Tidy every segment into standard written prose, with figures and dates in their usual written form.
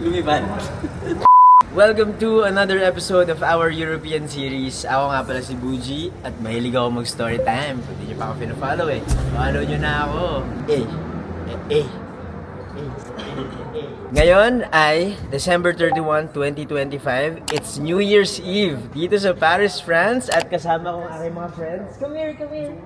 Lumipad. Welcome to another episode of our European series. Ako nga pala si Buji at mahilig ako mag-story time. Kung hindi nyo pa ako pinafollow follow nyo na ako. Ngayon ay December 31, 2025. It's New Year's Eve dito sa Paris, France at kasama ko ang aking mga friends. Come here.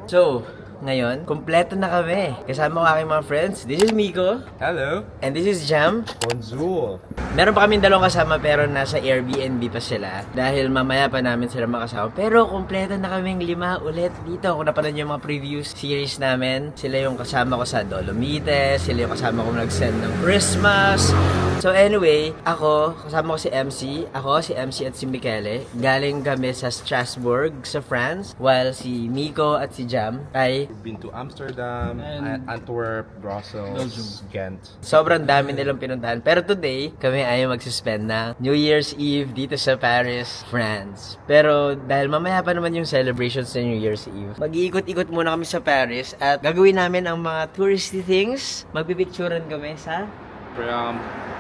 So, ngayon, kompleto na kami. Kasama ko ang aking mga friends. This is Miko. Hello. And this is Jam. Bonjour. Meron pa kaming dalawang kasama pero nasa Airbnb pa sila dahil mamaya pa namin sila makasama. Pero kompleto na kaming 5 ulit dito. Kung napanood yung mga previous series namin, sila yung kasama ko sa Dolomites, sila yung kasama ko nag-send ng Christmas. So anyway, kasama ko si MC, si MC at si Michele. Galing kami sa Strasbourg, sa France, while si Miko at si Jam ay We've been to Amsterdam, Antwerp, Brussels, Ghent. sobrang dami nilang pinuntahan. Pero today, kami ay magsuspend ng New Year's Eve dito sa Paris, France. Pero dahil mamaya pa naman yung celebrations sa New Year's Eve, mag-iikot-ikot muna kami sa Paris at gagawin namin ang mga touristy things. Magpipicturean kami sa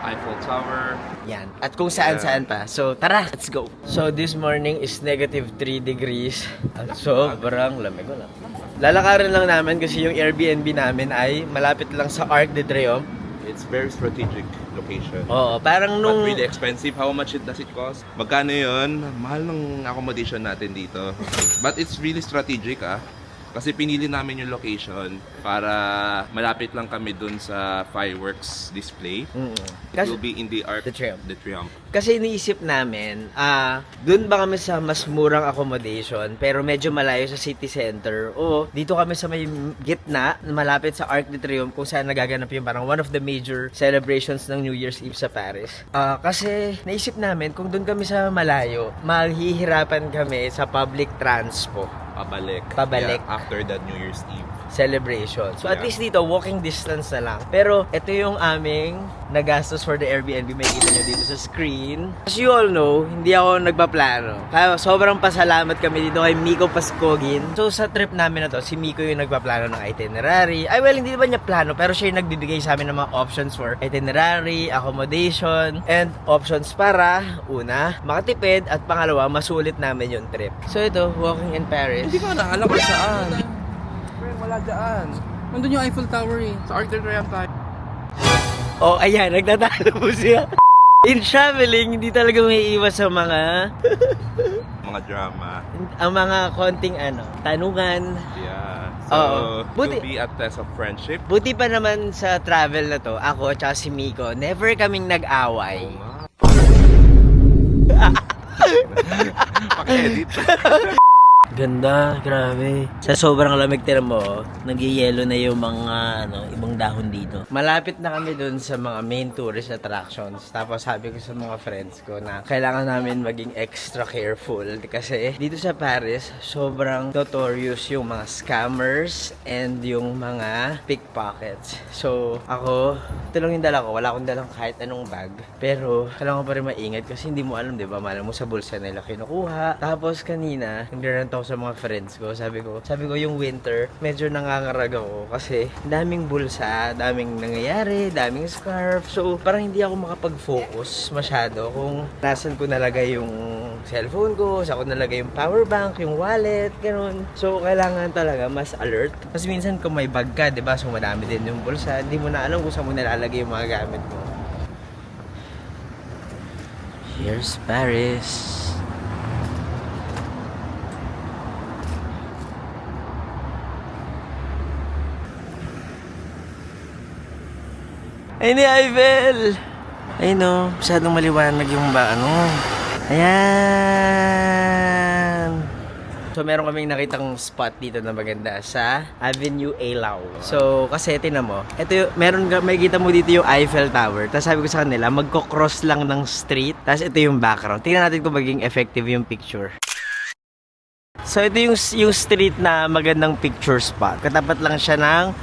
Eiffel Tower. yan. At kung saan-saan pa. So, tara, let's go. So, this morning is -3 degrees. At sobrang lamig ko lang. Lalakarin lang namin kasi yung Airbnb namin ay malapit lang sa Arc de Triomphe. It's very strategic location. Oo, parang nung... But really expensive. How much does it cost? Magkano yun? Mahal ng accommodation natin dito. But it's really strategic Kasi pinili namin yung location para malapit lang kami dun sa fireworks display. It will be in the Arc de Triomphe. de Triomphe. Kasi iniisip namin, dun ba kami sa mas murang accommodation pero medyo malayo sa city center o dito kami sa may gitna, malapit sa Arc de Triomphe kung saan nagaganap yung parang one of the major celebrations ng New Year's Eve sa Paris. Kasi naisip namin kung dun kami sa malayo, maghihirapan kami sa public transpo. Pabalik. Yeah, after that New Year's Eve celebration. So at Yeah. least dito, walking distance na lang. Pero ito yung aming nagastos for the Airbnb. May kita nyo dito sa screen. As you all know, hindi ako nagpaplano. Kaya sobrang pasalamat kami dito kay Miko Paskogin. So sa trip namin na to, si Miko yung nagpaplano ng itinerary. Hindi ba niya plano, pero siya yung nagbibigay sa amin ng mga options for itinerary, accommodation, and options para, una, makatipid, at pangalawa, masulit namin yung trip. So ito, walking in Paris. Hindi ko na alam kung saan. Wala dyan. Nandun yung Eiffel Tower Sa Arc de Triomphe tayo. Oh, ayan, nagtatalo po siya. In traveling, hindi talaga may iwas sa mga Mga drama. ang mga konting tanungan. Yeah. Oo. So, Buti- to be a test of friendship. Buti pa naman sa travel na to, ako at si Miko, never kaming nag-away. Paki-edit. Ganda, grabe. Sa sobrang lamig, tira mo, nag-yelo na yung mga ibang dahon dito. Malapit na kami dun sa mga main tourist attractions. Tapos sabi ko sa mga friends ko na kailangan namin maging extra careful. Kasi dito sa Paris, sobrang notorious yung mga scammers and yung mga pickpockets. So, ako, ito lang yung dala ko. Wala akong dalang kahit anong bag. Pero, kailangan ko pa rin maingat kasi hindi mo alam, di ba? Malay mo sa bulsa nila kinukuha. Tapos kanina, nag-rent ako sa mga friends ko. Sabi ko yung winter, medyo nangangarag ako kasi daming bulsa, daming nangyayari, daming scarf. So, parang hindi ako makapag-focus masyado kung nasan ko nalagay yung cellphone ko, saan ko nalagay yung power bank, yung wallet, ganun. So, kailangan talaga mas alert. Kasi minsan kung may bag ka, diba? So, madami din yung bulsa. Hindi mo na alam kung saan mo nalalagay yung mga gamit mo. Here's Paris. Ay ni Eiffel! Ay no, masyadong maliwanag yung Ayan! So meron kaming nakitang spot dito na maganda sa Avenue Eylau. So kasi tinan mo, may kita mo dito yung Eiffel Tower. Tapos sabi ko sa kanila, magko-cross lang ng street. Tapos ito yung background. Tingnan natin kung maging effective yung picture. So ito yung street na magandang picture spot. Katapat lang siya ng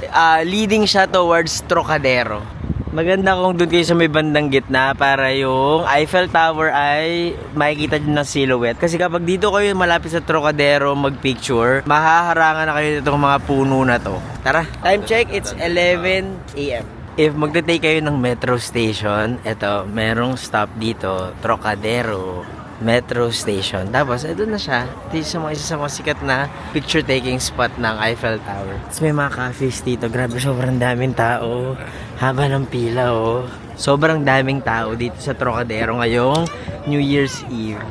leading siya towards Trocadero. Maganda kung doon kayo sa may bandang gitna para yung Eiffel Tower ay makikita nyo ng silhouette. Kasi kapag dito kayo malapit sa Trocadero magpicture, mahaharangan na kayo itong mga puno na to. Tara, time check, it's 11 AM. If magte-take kayo ng metro station, eto, merong stop dito, Trocadero Metro Station. Tapos, ito na siya. Ito yung isa sa mga sikat na picture-taking spot ng Eiffel Tower. Tapos may mga cafes dito. Grabe, sobrang daming tao. Haba ng pila, oh. Sobrang daming tao dito sa Trocadero ngayong New Year's Eve.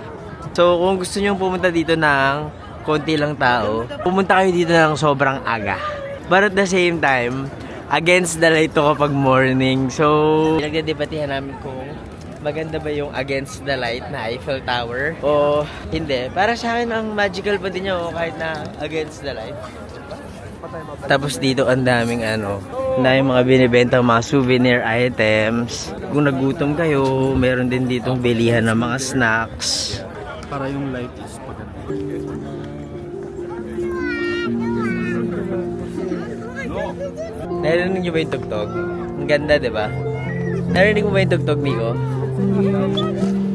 So, kung gusto nyo pumunta dito ng konti lang tao, pumunta kayo dito ng sobrang aga. But at the same time, against the light to kapag morning. So, pinagdedebatihan namin kung maganda ba yung against the light na Eiffel Tower o hindi. Para sa akin, ang magical pa din yun kahit na against the light. Tapos dito ang daming mga binibenta mga souvenir items. Kung nagutom kayo, meron din ditong bilihan ng mga snacks. Para yung light is paganda. Narinig niyo ba yung tugtog? Ang ganda, di ba? Narinig mo ba yung tugtog, Miko?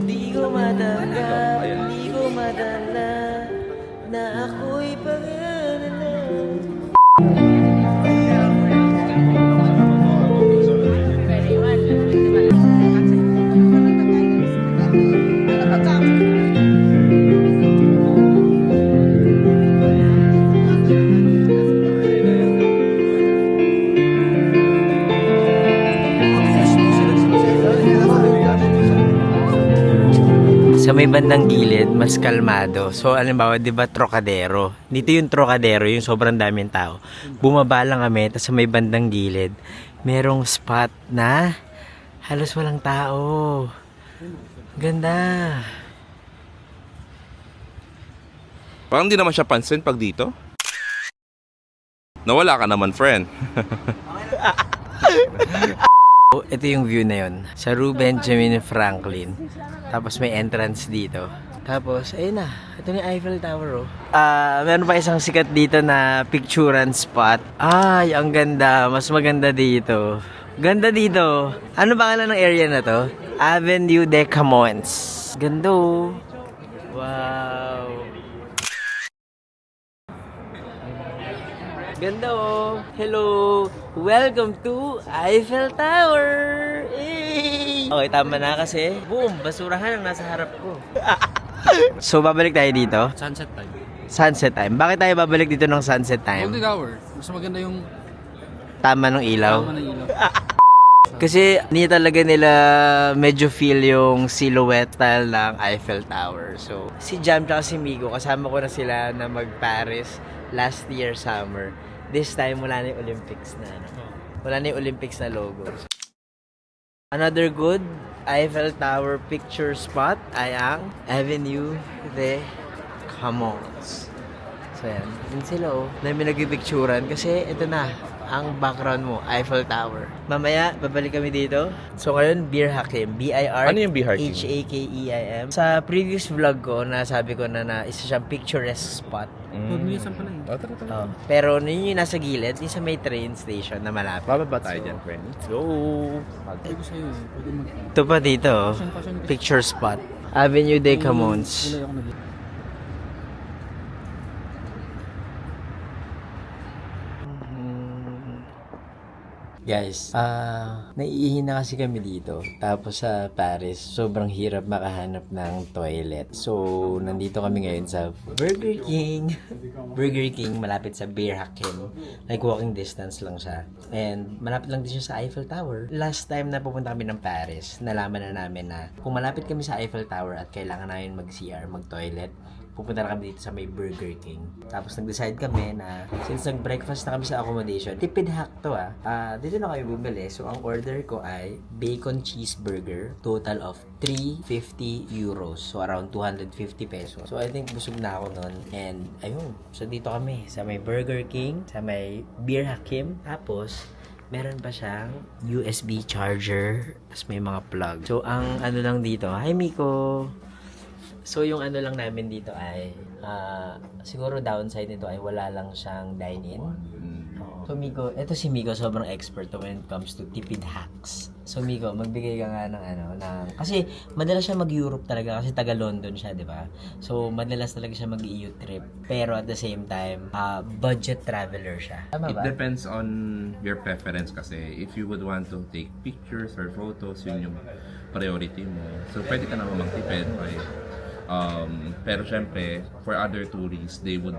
Di ko matanggap, di ko madala na ako'y pag-alala. Sa may bandang gilid, mas kalmado. So, alimbawa, di ba, Trocadero. Dito yung Trocadero, yung sobrang daming tao. Bumaba lang kami, tapos sa may bandang gilid, merong spot na halos walang tao. Ganda. Parang di naman siya pansin pag dito. Nawala ka naman, friend. Ito yung view na yun. Sa Rue Benjamin Franklin. Tapos may entrance dito. Tapos, ayun na. Ito yung Eiffel Tower, oh. Meron pa isang sikat dito na picturean spot. Ay, ang ganda. Mas maganda dito. Ganda dito. Ano pangalan ng area na to? Avenue de Camões. Ganda, oh. Wow. Ganda, oh. Hello. Welcome to Eiffel Tower. Hey. Okay, tama na kasi. Boom, basurahan ang nasa harap ko. So, babalik tayo dito. Sunset time. Sunset time. Bakit tayo babalik dito ng sunset Golden time? hour. Mas maganda yung Tama ng ilaw. tama ng ilaw. Kasi hindi talaga nila medyo feel yung silhouette style ng Eiffel Tower. So, si Jam at si Migo, kasama ko na sila na mag-Paris last year summer. This time, wala na yung Olympics na wala na yung Olympics na logo. Another good Eiffel Tower picture spot ay ang Avenue de Camões. So yan, yun sila oh. Dami nagpipicturan kasi ito na ang background mo, Eiffel Tower. Mamaya, babalik kami dito. So ngayon, Bir Hakim. B-I-R Ano yung Bir Hakim? H-A-K-E-I-M. Sa previous vlog ko, nasabi ko na isa siyang picturesque spot. Pagnisan pala yun. Oh. Pero yun yung nasa gilid, yung sa may train station na malapit. Bababa tayo dyan, friend. Let's go. Sabi ko sa'yo eh. Pwede mag... Ito pa dito, oh. Passion. Picture spot. Avenue de Camões. Wala ako nag- Guys, naiihi na kasi kami dito. Tapos sa Paris, sobrang hirap makahanap ng toilet. So, nandito kami ngayon sa Burger King. Burger King, malapit sa Bir Hakim. Like walking distance lang siya. And malapit lang din siya sa Eiffel Tower. Last time na pupunta kami ng Paris, nalaman na namin na kung malapit kami sa Eiffel Tower at kailangan namin mag-CR, mag-toilet, pupunta na kami dito sa may Burger King. Tapos nag-decide kami na since nag-breakfast na kami sa accommodation, tipid hack to dito na kami bumili. So ang order ko ay bacon cheeseburger, total of 350 euros. So around 250 pesos. So I think busog na ako nun. And ayun, so dito kami sa may Burger King, sa may Bir Hakim. Tapos meron pa siyang USB charger, tapos may mga plug. So ang ano lang dito, hi Miko! So, yung ano lang namin dito ay, siguro downside nito ay wala lang siyang dine-in. Oo. So Miko, eto si Miko sobrang expert when it comes to tipid hacks. So Miko, magbigay ka nga ng kasi madalas siya mag-Europe talaga kasi taga London siya, di ba? So madalas talaga siya mag-EU trip. Pero at the same time, budget traveler siya. Tama It ba? depends on your preference kasi. If you would want to take pictures or photos, yun yung priority mo. So, pwede ka naman magtipid. Okay? Pero syempre, for other tourists, they would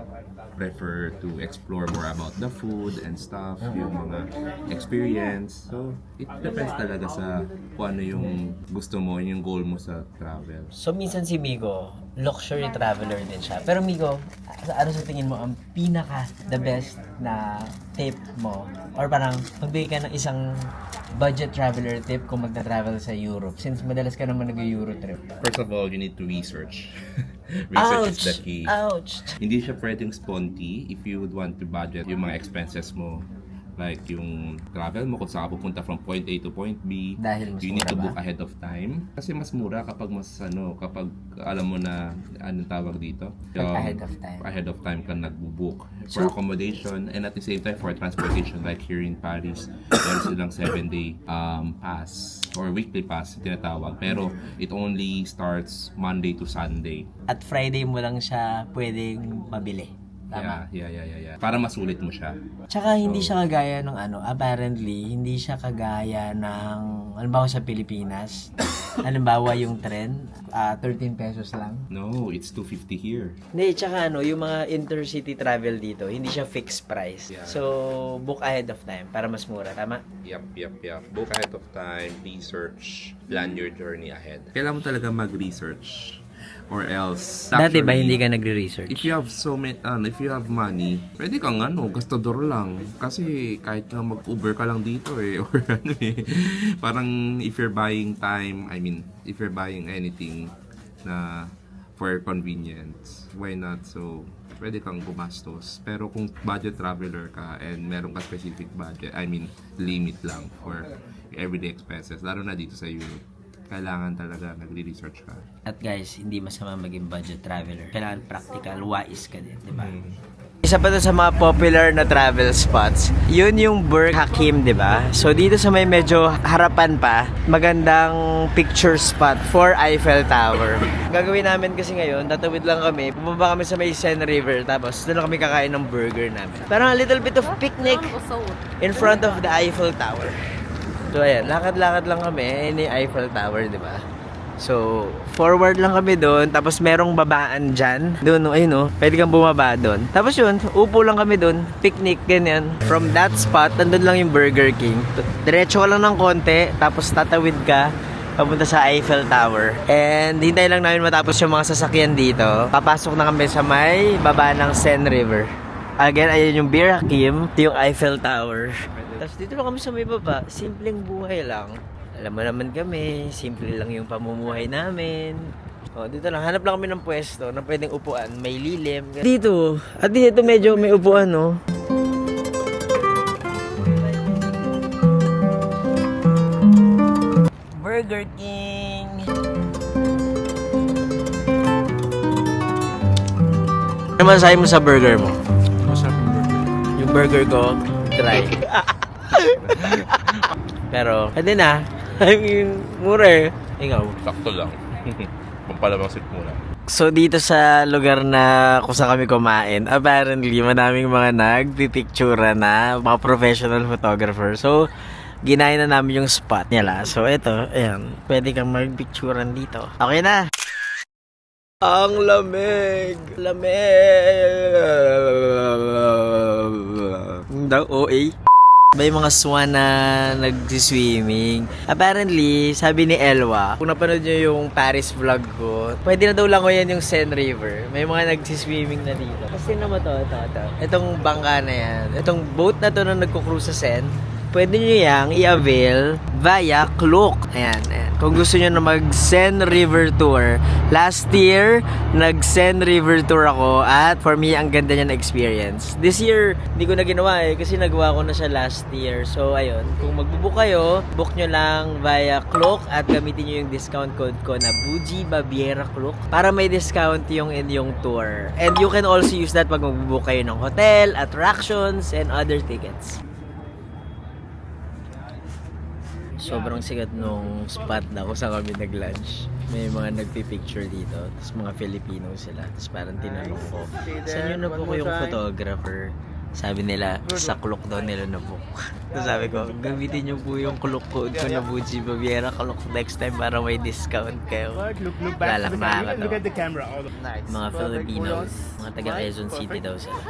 prefer to explore more about the food and stuff, yung mga experience. So, it depends talaga sa kung ano yung gusto mo, yung goal mo sa travel. So minsan si Miko, luxury traveler din siya. Pero Miko, ano sa tingin mo ang pinaka the best na tip mo? Or parang magbigay ka ng isang budget traveler tip kung magta-travel sa Europe since madalas ka naman nag-Euro trip. First of all, you need to research. Research is the key. Ouch! Hindi siya pwedeng sponty if you would want to budget yung mga expenses mo. Like yung travel mo kung saan ka pupunta from point A to point B. Dahil mas you need mura to ba? book ahead of time. Kasi mas mura kapag kapag alam mo na anong tawag dito. Like ahead of time. Ahead of time ka nagbo-book for So- accommodation and at the same time for transportation like here in Paris. Meron silang 7-day pass or weekly pass tinatawag. Pero it only starts Monday to Sunday. At Friday mo lang siya pwedeng mabili. Tama. Yeah. Para masulit mo siya. Tsaka hindi siya kagaya ng apparently, hindi siya kagaya ng, halimbawa sa Pilipinas, halimbawa yung tren, 13 pesos lang. No, it's 250 here. Hindi, tsaka yung mga intercity travel dito, hindi siya fixed price. Yeah. So, book ahead of time para mas mura, tama? Yep. Book ahead of time, research, plan your journey ahead. Kailangan mo talaga mag-research or else Dati ba actually, hindi ka nagre-research? if you have if you have money, pwede kang gastador lang. Kasi kahit nga mag-Uber ka lang dito or Parang if you're buying time, if you're buying anything na for convenience, why not? So, pwede kang gumastos. Pero kung budget traveler ka and meron ka specific budget, limit lang for everyday expenses, lalo na dito sa Europe, kailangan talaga nagre-research ka. At guys, hindi masama maging budget traveler. Kailangan practical, wise ka din, di ba? Isa pa to sa mga popular na travel spots. Yun yung Burj Hakim, di ba? So dito sa may medyo harapan pa, magandang picture spot for Eiffel Tower. Gagawin namin kasi ngayon, tatawid lang kami, bumaba kami sa may Seine River, tapos doon kami kakain ng burger namin. Parang a little bit of picnic in front of the Eiffel Tower. So ayan, lakad-lakad lang kami ni Eiffel Tower, di ba? So, forward lang kami doon, tapos merong babaan dyan. Doon, ayun pwede kang bumaba doon. Tapos yun, upo lang kami doon, picnic, ganyan. From that spot, nandun lang yung Burger King. Diretso ka lang ng konti, tapos tatawid ka, papunta sa Eiffel Tower. And hintay lang namin matapos yung mga sasakyan dito. Papasok na kami sa may baba ng Seine River. Again, ayun yung Bir Hakim, ito yung Eiffel Tower. Tapos dito lang kami sa may baba, simpleng buhay lang. Alam mo naman kami, simple lang yung pamumuhay namin. O, dito lang, hanap lang kami ng pwesto na pwedeng upuan, may lilim. Dito, at dito medyo may upuan, no? Burger King! Ano masasabi mo sa burger mo? Masarap yung burger. Yung burger ko, try. Pero, pwede na. I mean, mura eh. Ikaw. Sakto lang. Pampalabang sit muna. So, dito sa lugar na kung saan kami kumain, apparently, madaming mga nagpipictura na, mga professional photographer. So, ginaya na namin yung spot nila. So, ito, ayan. Pwede kang magpicturan dito. Okay na. Ang lamig! Lamig! Daw, OA. May mga swan na nagsiswimming. Apparently, sabi ni Elwa, kung napanood nyo yung Paris vlog ko, pwede na daw lang yan yung Seine River. May mga nagsiswimming na dito. Kasi naman ito. Itong bangka na yan. Itong boat na to na nagkukruise sa Seine. pwede nyo yang i-avail via Klook. Ayan, ayan. Kung gusto nyo na mag-Seine River Tour, last year, nag-Seine River Tour ako at for me, ang ganda niya na experience. This year, hindi ko na ginawa kasi nagawa ko na siya last year. So, ayun, kung magbubook kayo, book nyo lang via Klook at gamitin nyo yung discount code ko na Buji Baviera Klook para may discount yung inyong tour. And you can also use that pag magbubook kayo ng hotel, attractions, and other tickets. Sobrang sikat nung spot na kung saan kami nag-lunch. May mga nagpipicture dito. Tapos mga Filipino sila. Tapos parang tinanong ko, saan yun na book yung photographer? Sabi nila, sa Klook daw nila na book. Tapos sabi ko, gamitin nyo po yung Klook code ko na Buji Baviera Klook next time para may discount kayo. Lalak nakakatawa. Mga Filipinos, mga taga Quezon City daw sila.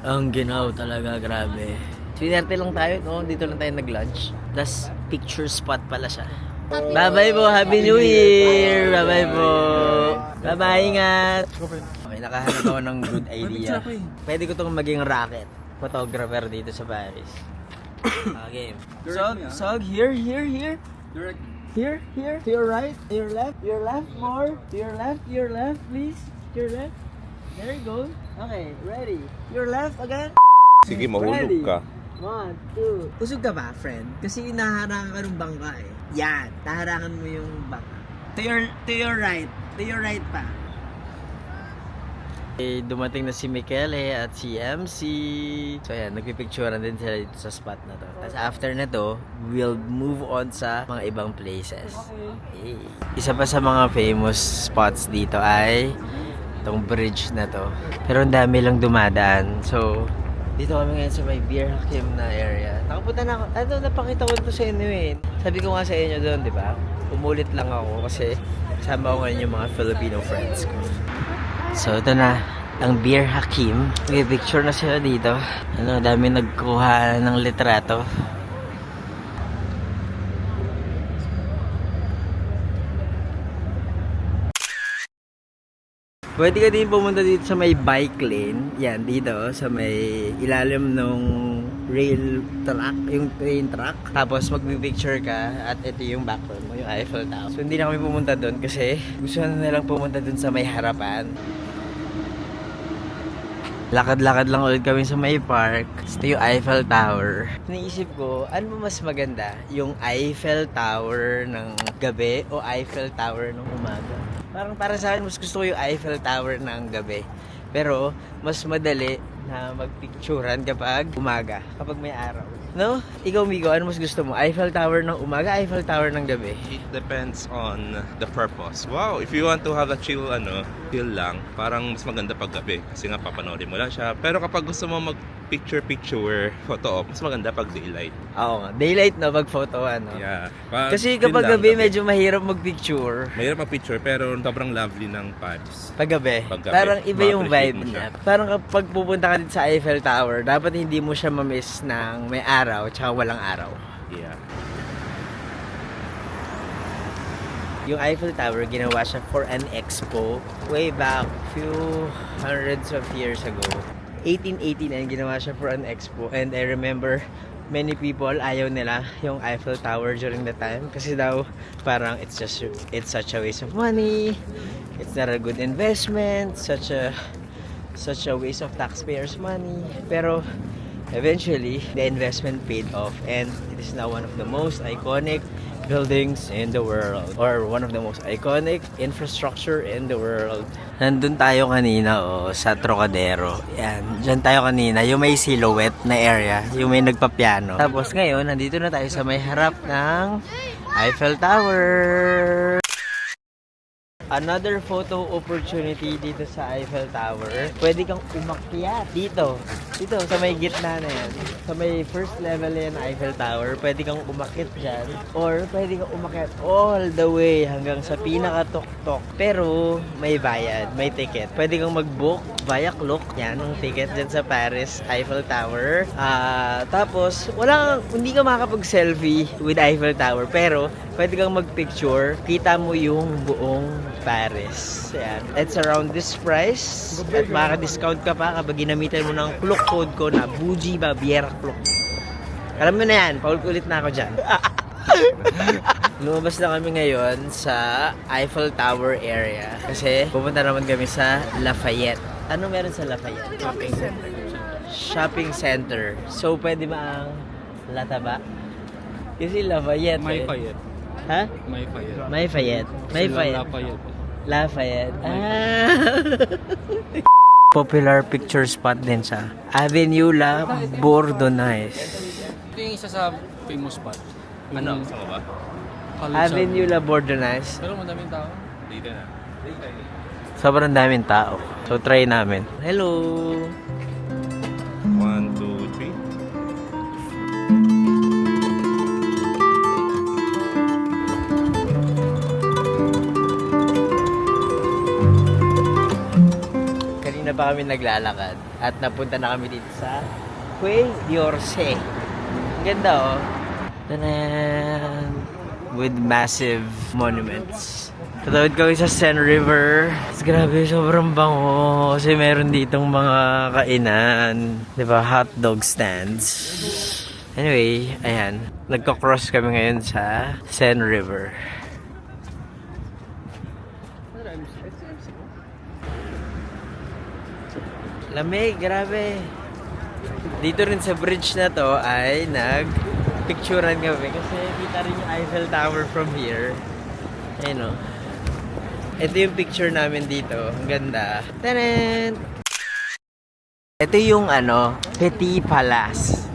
Ang ginaw talaga, grabe. Sinerte lang tayo, no? Dito lang tayo nag-lunch. Tapos, picture spot pala siya. Bye-bye po! Happy New Year! Bye-bye po! Bye-bye, ingat! Okay, nakahanap ako ng good idea. Pwede ko itong maging rocket. Photographer dito sa Paris. Okay. Sog, here. Here. To your right. To your left. Your left more. To your left, please. To your left. There you go. Okay, ready. Your left again. Sige, mahulog ka. 1, 2. Usog ka ba, friend? Kasi naharangan ka ng bangka eh. Yan, naharangan mo yung bangka. To your right. To your right pa. Eh, dumating na si Michele at si MC. So ayan, nagpipicturean din sila dito sa spot na to. Tapos after na to, we'll move on sa mga ibang places. Okay. Isa pa sa mga famous spots dito ay itong bridge na to. Pero ang dami lang dumadaan. So, dito kami ngayon sa may Beer Hakim na area. Nakapunta na ako. Ano, napakita ko ito sa inyo eh. Sabi ko nga sa inyo doon, di ba? Umulit lang ako kasi kasama ko ngayon yung mga Filipino friends ko. So, ito na. Ang Beer Hakim. May picture na sila dito. Ano, dami nagkuha ng litrato. Pwede ka din pumunta dito sa may bike lane. Yan, dito. Sa may ilalim ng rail track. Yung train track. Tapos magpipicture ka. At ito yung background mo, yung Eiffel Tower. So hindi na kami pumunta doon kasi gusto na nilang pumunta doon sa may harapan. Lakad-lakad lang ulit kami sa may park. Ito yung Eiffel Tower. Naisip ko, ano mas maganda? Yung Eiffel Tower ng gabi o Eiffel Tower ng umaga? Parang para sa akin, mas gusto ko yung Eiffel Tower ng gabi. Pero, mas madali na magpicturean kapag umaga, kapag may araw. No? Ikaw, Migo, ano mas gusto mo? Eiffel Tower ng umaga, Eiffel Tower ng gabi? It depends on the purpose. Wow, if you want to have a chill lang, parang mas maganda pag gabi kasi nga papanoorin mo lang siya. Pero kapag gusto mo mag picture, photo op, mas maganda pag daylight. Oo nga, daylight na pag photo, ano? Yeah. Kasi kapag gabi, medyo mahirap mag-picture. Mahirap mag-picture pero sobrang lovely ng Paris. Paggabi. Paggabi. Parang iba yung Ma-appreciate vibe mo niya. siya. Parang kapag pupunta ka dito sa Eiffel Tower, dapat hindi mo siya ma-miss ng may araw tsaka walang araw. Yeah. Yung Eiffel Tower, ginawa siya for an expo way back few hundreds of years ago. 1889, ginawa siya for an expo. And I remember many people ayaw nila yung Eiffel Tower during the time kasi daw parang it's such a waste of money. It's not a good investment, such a waste of taxpayers' money. Pero eventually, the investment paid off and it is now one of the most iconic buildings in the world or one of the most iconic infrastructure in the world. Nandun tayo kanina sa Trocadero. Yan, dyan tayo kanina, yung may silhouette na area, yung may nagpapiano. Tapos ngayon, nandito na tayo sa may harap ng Eiffel Tower. Another photo opportunity dito sa Eiffel Tower. Pwede kang umakyat dito sa may gitna na yan. Sa may first level yan Eiffel Tower, pwede kang umakyat dyan. Or pwede kang umakyat all the way hanggang sa pinaka-tok-tok. Pero may bayad, may ticket. Pwede kang mag-book via Klook. Yan, ang ticket dyan sa Paris Eiffel Tower. Tapos, hindi ka makakapag-selfie with Eiffel Tower. Pero, pwede kang mag-picture. Kita mo yung buong Paris. Yan. It's around this price. At makaka-discount ka pa kapag ginamitan mo ng Klook code ko na Buji Baviera Klook. Alam mo na yan, paulit-ulit na ako dyan. Lumabas na kami ngayon sa Eiffel Tower area. Kasi pupunta naman kami sa Lafayette. Ano meron sa Lafayette? Shopping center. So, pwede ba ang Lataba? Kasi Lafayette May eh. Fayette. Ha? May Fayette. May Fayette. May Fayette. Lafayette. Lafayette. Ah. Popular picture spot din sa Avenue La Bourdonnais. Ito yung isa sa famous spot. Ano? Saan ba? Avenue La Bourdonnais. Pero madaming tao. Dito na. Sobrang daming tao. So, try namin. Hello! 1, 2, 3. Kanina pa kami naglalakad at napunta na kami dito sa Quai d'Orsay. Ang ganda oh. Tanan! With massive monuments. Tatawid kami sa Seine River. Grabe, sobrang bango. Kasi meron ditong mga kainan. Diba? Hot dog stands. Anyway, ayan. Nagko-cross kami ngayon sa Seine River. Lamig, grabe. Dito rin sa bridge na to ay nag-picturean kami kasi kita rin yung Eiffel Tower from here. Ayun o. Ito yung picture namin dito. Ang ganda. Tanan! Ito yung Petit Palace.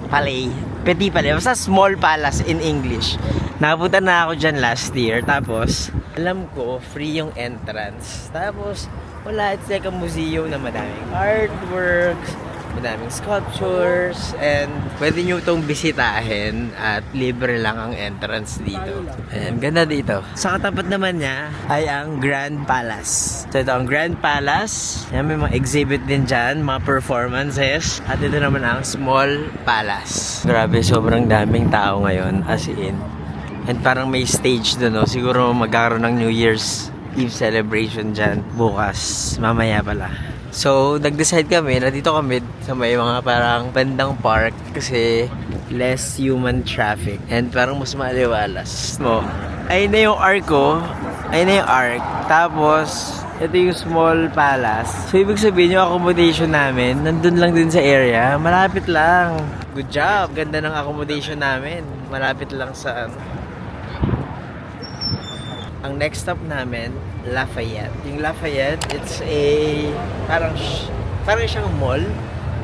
Petit Palace. Basta small palace in English. Nakapunta na ako dyan last year. Tapos, alam ko, free yung entrance. Tapos, wala. It's like a museum na madaming artworks, madaming sculptures, and pwede nyo itong bisitahin at libre lang ang entrance dito. Ayan, ganda dito. Sa katapat naman niya ay ang Grand Palace. So ito ang Grand Palace. Ayan, may mga exhibit din dyan, mga performances. At ito naman ang Small Palace. Grabe, sobrang daming tao ngayon, as in. And parang may stage doon, no? Siguro magkakaroon ng New Year's Eve celebration dyan bukas, mamaya pala. So, nag-decide kami na dito kami sa may mga parang bandang park kasi less human traffic and parang mas maliwalas. Mo, ayun na yung arc ko. Ayun na yung arc. Tapos, ito yung small palace. So, ibig sabihin yung accommodation namin, nandun lang din sa area. Malapit lang. Good job. Ganda ng accommodation namin. Malapit lang sa Ang next stop namin, Lafayette. Yung Lafayette, it's a parang siyang mall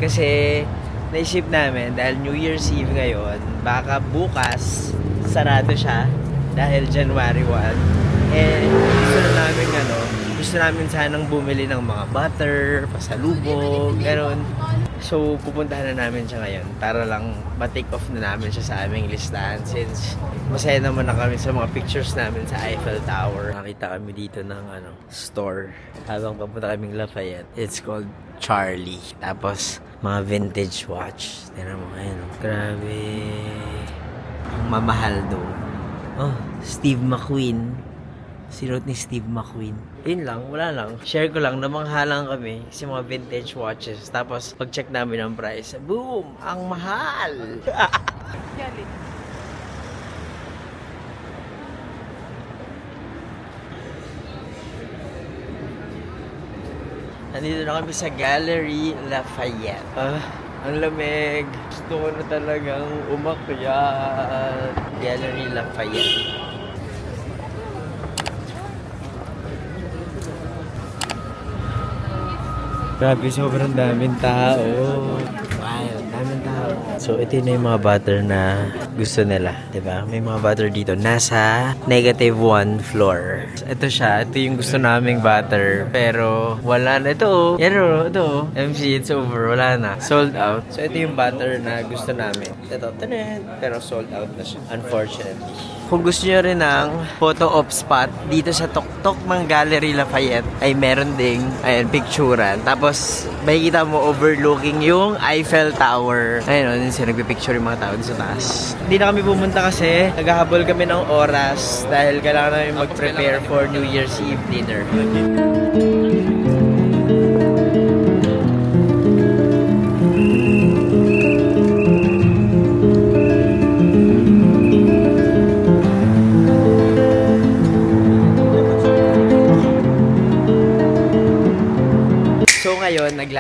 kasi naisip namin dahil New Year's Eve ngayon, baka bukas sarado siya dahil January 1. Eh gusto namin sanang bumili ng mga butter, pasalubong, gano'n. So, pupuntahan na namin siya ngayon para lang ma-take off na namin siya sa aming listahan since masaya naman na kami sa mga pictures namin sa Eiffel Tower. Nakita kami dito ng store habang papunta kaming Lafayette. It's called Charlie. Tapos, mga vintage watch. Tignan mo, ayun. Grabe. Ang mamahal doon. Oh, Steve McQueen. Sinuot ni Steve McQueen. Yun lang, wala lang. Share ko lang, namangha lang kami sa mga vintage watches. Tapos, pag-check namin ang price, boom! Ang mahal! Nandito na kami sa Gallery Lafayette. Ang lamig. Gusto ko na talagang umakyat. Gallery Lafayette. Grabe, sobrang daming tao. Wow, daming tao. So, ito na yung mga butter na gusto nila. Diba? May mga butter dito. Nasa -1 floor. Ito siya. Ito yung gusto naming butter. Pero, wala na. Ito. Ito. MC, it's over. Wala na. Sold out. So, ito yung butter na gusto namin. Ito. Tanan. Pero sold out na siya. Unfortunately. Kung gusto nyo rin ng photo op spot dito sa Tuktok ng Gallery Lafayette ay meron ding picturean. Tapos makikita mo overlooking yung Eiffel Tower. Ayun, sila nagpipicture yung mga tao sa taas. Hindi na kami pumunta kasi naghahabol kami ng oras dahil kailangan namin mag-prepare for New Year's Eve dinner.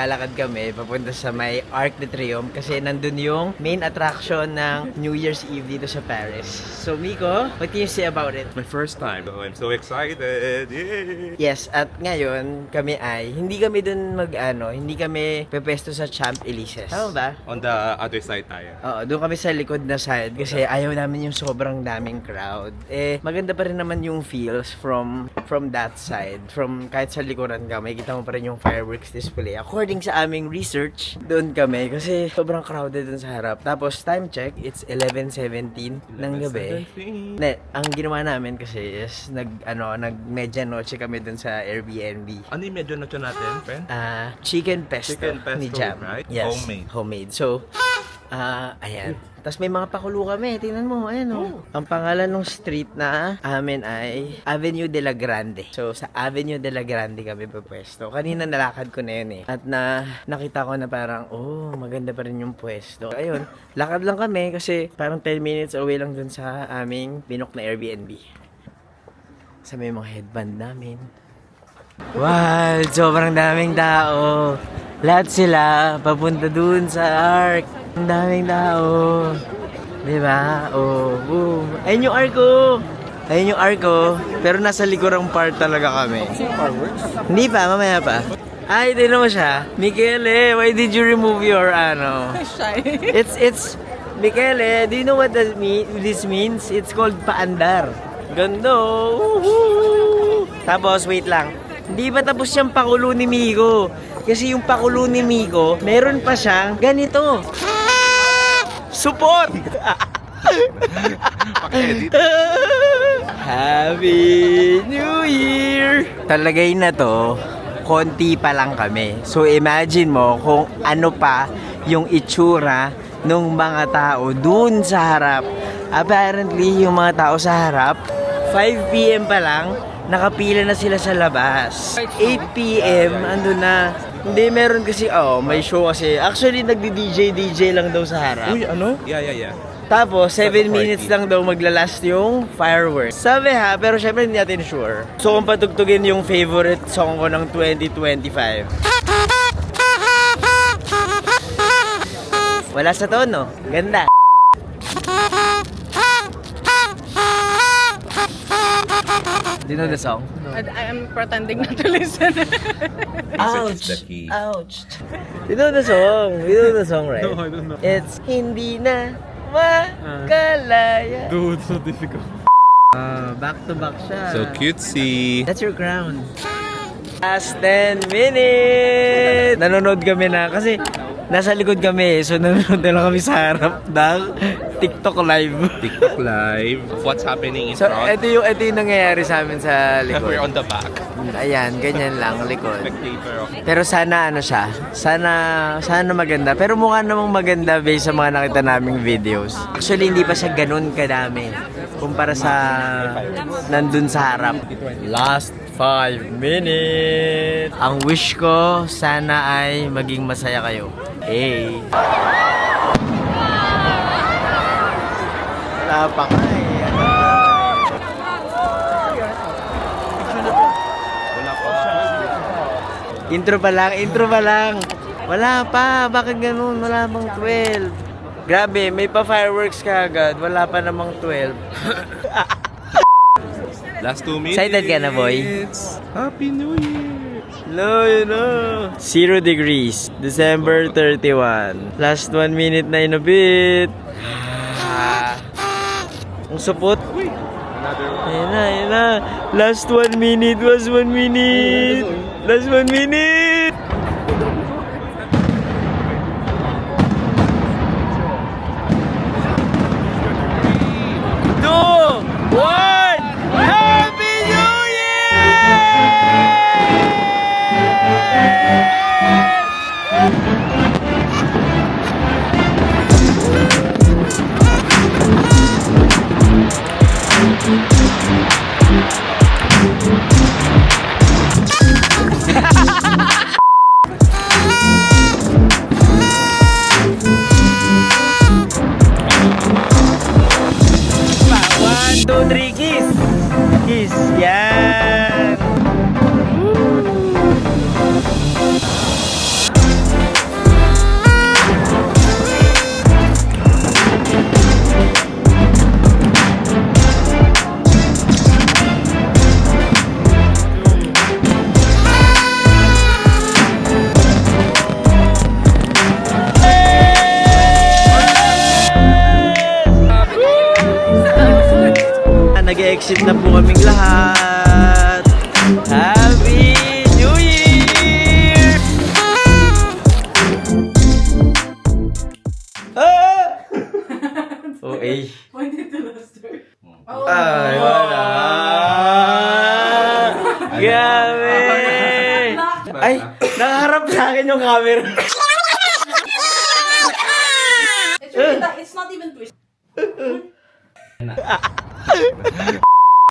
maglalakad kami papunta sa may Arc de Triomphe kasi nandun yung main attraction ng New Year's Eve dito sa Paris. So Miko, what can you say about it? My first time. Oh, I'm so excited. Yay! Yes, at ngayon kami ay hindi kami dun hindi kami pepesto sa Champs-Élysées. Tama ba? On the other side tayo. Oo, doon kami sa likod na side kasi ayaw namin yung sobrang daming crowd. Eh, maganda pa rin naman yung feels from that side. From kahit sa likuran ka, makikita mo pa rin yung fireworks display. According sa aming research, doon kami kasi sobrang crowded doon sa harap. Tapos time check, it's 11:17 ng gabi. Ang ginawa namin kasi is nag-medianoche kami doon sa Airbnb. Ano yung medyo nacho natin, friend? Chicken pesto, Chicken pesto, ni Jam. right? Yes, Homemade. So, ayan. Tapos may mga pakulo kami. Tingnan mo, ayan o. Ang pangalan ng street na amin ay Avenue de la Grande. So, sa Avenue de la Grande kami pupwesto. Kanina nalakad ko na yun eh. At nakita ko na parang, maganda pa rin yung pwesto. Ayun, lakad lang kami kasi parang 10 minutes away lang dun sa aming binook na Airbnb. Sa may mga headband namin. Wow, sobrang daming tao. Lahat sila papunta dun sa Arc. Ang daming tao. Diba? Boom. Ayun yung Arc ko. Ayun yung Arc ko. Pero nasa likurang part talaga kami. Hindi pa, mamaya pa. Ay, tignan mo siya. Michele, why did you remove your Shy. It's Michele, do you know what this means? It's called paandar. Ganda. Woohoo! Tapos, wait lang. Hindi ba tapos siyang pakulo ni Miko? Kasi yung pakulo ni Miko, meron pa siyang ganito. Support! Paki-edit. Happy New Year! Talagay na to, konti pa lang kami. So imagine mo kung ano pa yung itsura ng mga tao dun sa harap. Apparently, yung mga tao sa harap, 5 p.m. pa lang, nakapila na sila sa labas. 8 p.m. andun na. Hindi, meron kasi, may show kasi. Actually, nagdi-DJ lang daw sa harap. Uy, ano? Yeah. Tapos, 7 party. minutes lang daw maglalast yung fireworks. Sabi pero syempre hindi natin sure. So, kung patugtugin yung favorite song ko ng 2025. Wala sa tono. Ganda. Do you know the song? I'm pretending not to listen. It's the key. Ouch. You know the song? You know the song, right? No, I don't know. It's Hindi Na Makalaya. Dude, so difficult. Back to back siya. So cutesy. That's your crown. Last 10 minutes! Nanonood kami na kasi nasa likod kami, so nanonood na lang kami sa harap ng TikTok live. TikTok live. What's happening in So, front? ito yung nangyayari sa amin sa likod. We're on the back. Ayan, ganyan lang, likod. Spectator of... Pero sana siya. Sana maganda. Pero mukha namang maganda based sa mga nakita naming videos. Actually, hindi pa siya ganun kadami. Kumpara sa nandun sa harap. Last 5 minutes. Ang wish ko, sana ay maging masaya kayo. Hey. Wala pa ka eh. Intro pa lang. Wala pa, bakit ganun? Wala pang 12. Grabe, may pa fireworks ka agad. Wala pa namang 12. Last 2 minutes. Excited ka na, boy? Happy New Year! No, 0 degrees. December 31. Last 1 minute na in a bit. Ang supot. Ayun na. Last 1 minute was 1 minute. Last 1 minute. Happy New Year! One, two, three, kiss! Kiss, yan! Woo! Exit na po kaming lahat. Happy New Year! Ah! Okay. Ay, wala. Grabe. Ay, nakaharap sa akin yung camera. It's not even twisted.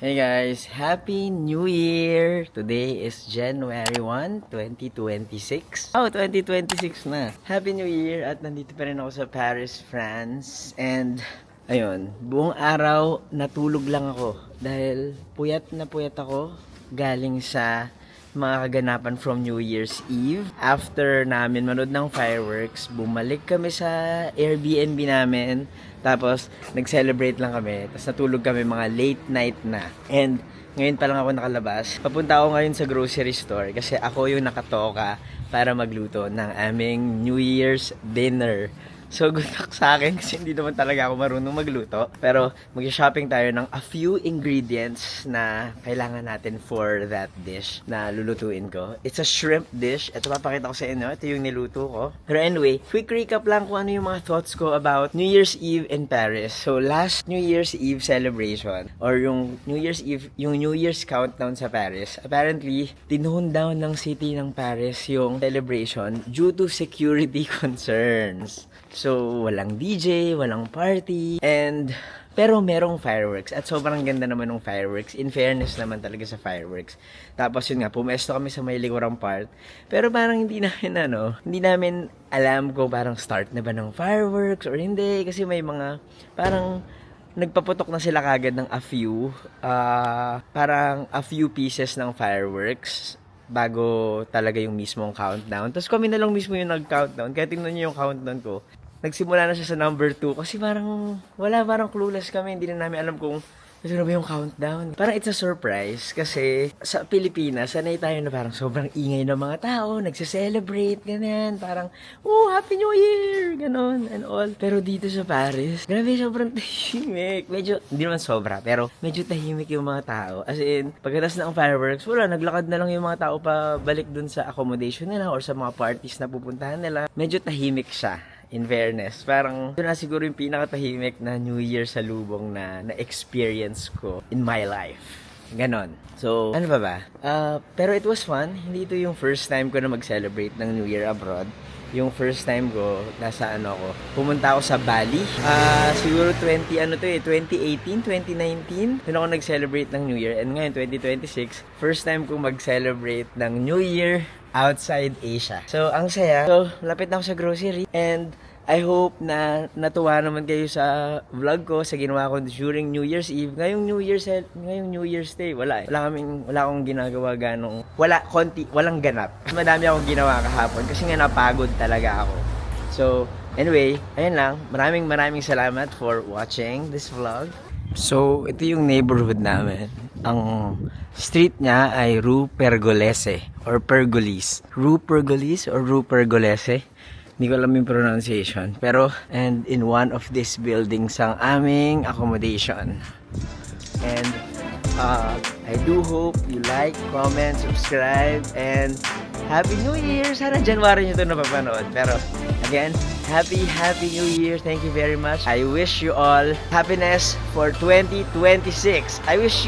Hey guys, Happy New Year! Today is January 1, 2026. Oh, 2026 na. Happy New Year! At nandito pa rin ako sa Paris, France. And, ayun, buong araw natulog lang ako. Dahil puyat na puyat ako galing sa mga kaganapan from New Year's Eve. After namin manood ng fireworks, bumalik kami sa Airbnb namin. Tapos, nag-celebrate lang kami. Tapos natulog kami mga late night na. And, ngayon pa lang ako nakalabas. Papunta ako ngayon sa grocery store kasi ako yung nakatoka para magluto ng aming New Year's dinner. So, good luck sa akin kasi hindi naman talaga ako marunong magluto. Pero, mag-shopping tayo ng a few ingredients na kailangan natin for that dish na lulutuin ko. It's a shrimp dish. Ito, papakita ko sa inyo. Ito yung niluto ko. Pero anyway, quick recap lang kung ano yung mga thoughts ko about New Year's Eve in Paris. So, last New Year's Eve celebration or yung New Year's Eve, yung New Year's countdown sa Paris, apparently, tinone down ng city ng Paris yung celebration due to security concerns. So, walang DJ, walang party, and pero merong fireworks at sobrang ganda naman ng fireworks. In fairness naman talaga sa fireworks. Tapos yun nga, pumesto kami sa may likurang part. Pero parang hindi namin alam kung parang start na ba ng fireworks or hindi. Kasi may mga parang nagpaputok na sila kagad ng parang a few pieces ng fireworks bago talaga yung mismong countdown. Tapos kami na lang mismo yung nag-countdown. Kaya tingnan nyo yung countdown ko. Nagsimula na siya sa number 2 kasi parang clueless kami. Hindi na namin alam kung ito na ba yung countdown. Parang it's a surprise kasi sa Pilipinas, sanay tayo na parang sobrang ingay ng mga tao, nagse-celebrate, ganyan. Parang, Happy New Year! Ganon and all. Pero dito sa Paris, grabe, sobrang tahimik. Medyo, hindi naman sobra, pero medyo tahimik yung mga tao. As in, pagkatas ng fireworks, wala, naglakad na lang yung mga tao pa balik dun sa accommodation nila or sa mga parties na pupuntahan nila. Medyo tahimik siya. In fairness, parang ito na siguro yung pinakatahimik na New Year sa lubong na na-experience ko in my life. Ganon. So, ano ba? Pero it was fun. Hindi ito yung first time ko na mag-celebrate ng New Year abroad. Yung first time ko, pumunta ako sa Bali. Siguro 2018, 2019. Doon ako nag-celebrate ng New Year. And ngayon, 2026, first time ko mag-celebrate ng New Year outside Asia. So, ang saya. So, lapit na ako sa grocery. And I hope na natuwa naman kayo sa vlog ko, sa ginawa ko during New Year's Eve. Ngayong New Year's Day, wala akong ginagawa walang ganap. Madami akong ginawa kahapon kasi nga napagod talaga ako. So, anyway, ayun lang. Maraming salamat for watching this vlog. So, ito yung neighborhood namin. Ang street niya ay Rue Pergolese or Pergolis. Rue Pergolis or Rue Pergolese. Hindi ko alam yung pronunciation. Pero, and in one of these buildings ang aming accommodation. And, I do hope you like, comment, subscribe, and Happy New Year! Sana January nyo ito napapanood. Pero, again, Happy New Year! Thank you very much. I wish you all happiness for 2026. I wish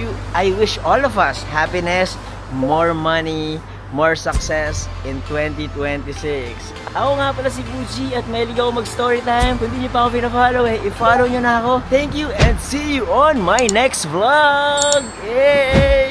all of us happiness, more money, more success in 2026. Ako nga pala si Fuji at mahilig ako mag-story time. Kung hindi nyo pa ako pinafollow, i-follow nyo na ako. Thank you and see you on my next vlog! Yay!